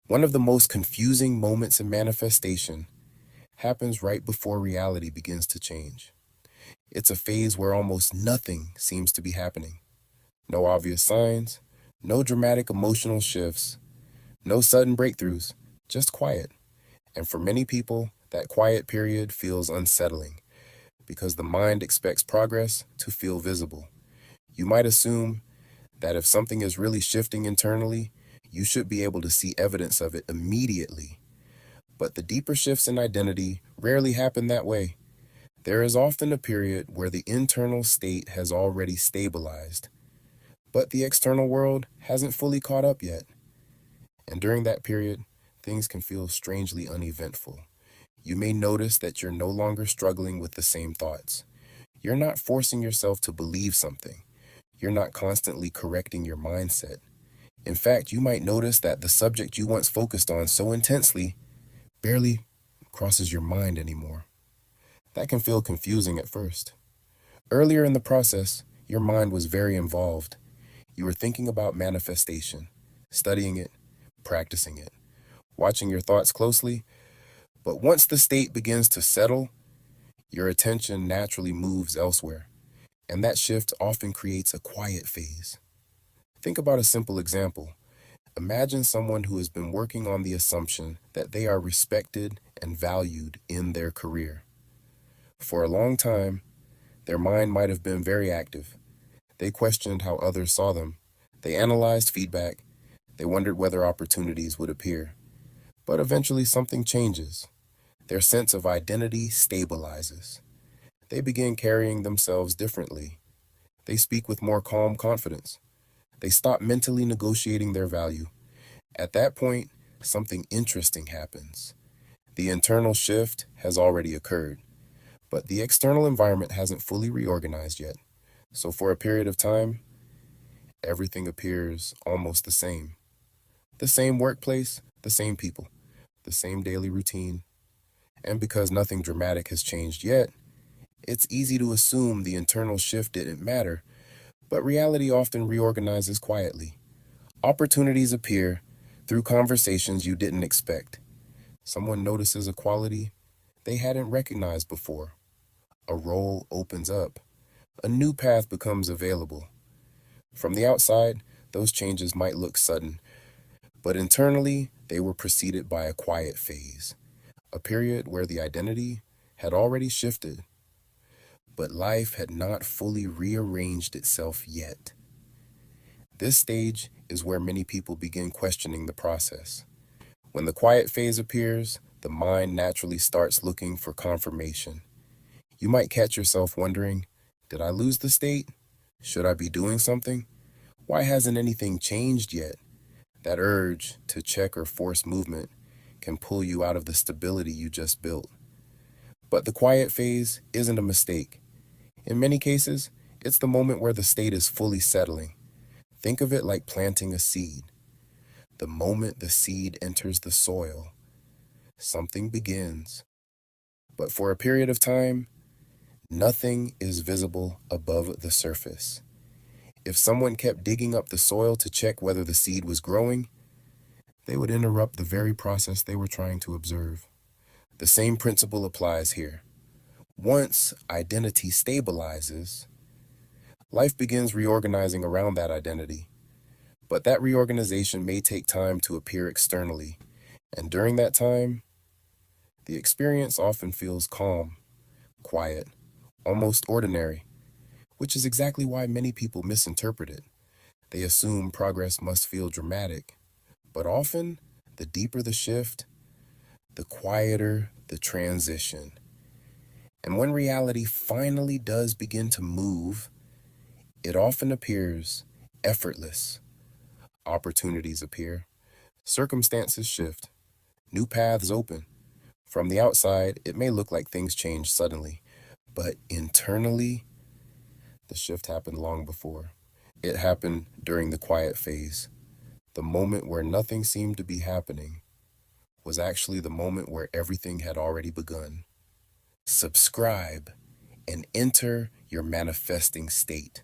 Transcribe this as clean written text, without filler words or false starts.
One of the most confusing moments in manifestation happens right before reality begins to change. It's a phase where almost nothing seems to be happening. No obvious signs, no dramatic emotional shifts, no sudden breakthroughs, just quiet. And for many people, that quiet period feels unsettling because the mind expects progress to feel visible. You might assume that if something is really shifting internally, you should be able to see evidence of it immediately. But the deeper shifts in identity rarely happen that way. There is often a period where the internal state has already stabilized, but the external world hasn't fully caught up yet. And during that period, things can feel strangely uneventful. You may notice that you're no longer struggling with the same thoughts. You're not forcing yourself to believe something. You're not constantly correcting your mindset. In fact, you might notice that the subject you once focused on so intensely barely crosses your mind anymore. That can feel confusing at first. Earlier in the process, your mind was very involved. You were thinking about manifestation, studying it, practicing it, watching your thoughts closely. But once the state begins to settle, your attention naturally moves elsewhere, and that shift often creates a quiet phase. Think about a simple example. Imagine someone who has been working on the assumption that they are respected and valued in their career. For a long time, their mind might have been very active. They questioned how others saw them. They analyzed feedback. They wondered whether opportunities would appear. But eventually something changes. Their sense of identity stabilizes. They begin carrying themselves differently. They speak with more calm confidence. They stop mentally negotiating their value. At that point, something interesting happens. The internal shift has already occurred, but the external environment hasn't fully reorganized yet. So for a period of time, everything appears almost the same. The same workplace, the same people, the same daily routine. And because nothing dramatic has changed yet, it's easy to assume the internal shift didn't matter, but reality often reorganizes quietly. Opportunities appear through conversations you didn't expect. Someone notices a quality they hadn't recognized before. A role opens up. A new path becomes available. From the outside, those changes might look sudden, but internally, they were preceded by a quiet phase, a period where the identity had already shifted, but life had not fully rearranged itself yet. This stage is where many people begin questioning the process. When the quiet phase appears, the mind naturally starts looking for confirmation. You might catch yourself wondering, did I lose the state? Should I be doing something? Why hasn't anything changed yet? That urge to check or force movement can pull you out of the stability you just built. But the quiet phase isn't a mistake. In many cases, it's the moment where the state is fully settling. Think of it like planting a seed. The moment the seed enters the soil, something begins. But for a period of time, nothing is visible above the surface. If someone kept digging up the soil to check whether the seed was growing, they would interrupt the very process they were trying to observe. The same principle applies here. Once identity stabilizes, life begins reorganizing around that identity. But that reorganization may take time to appear externally, and during that time, the experience often feels calm, quiet, almost ordinary, which is exactly why many people misinterpret it. They assume progress must feel dramatic, but often, the deeper the shift, the quieter the transition. And when reality finally does begin to move, it often appears effortless. Opportunities appear, circumstances shift, new paths open. From the outside, it may look like things change suddenly, but internally, the shift happened long before. It happened during the quiet phase. The moment where nothing seemed to be happening was actually the moment where everything had already begun. Subscribe and enter your manifesting state.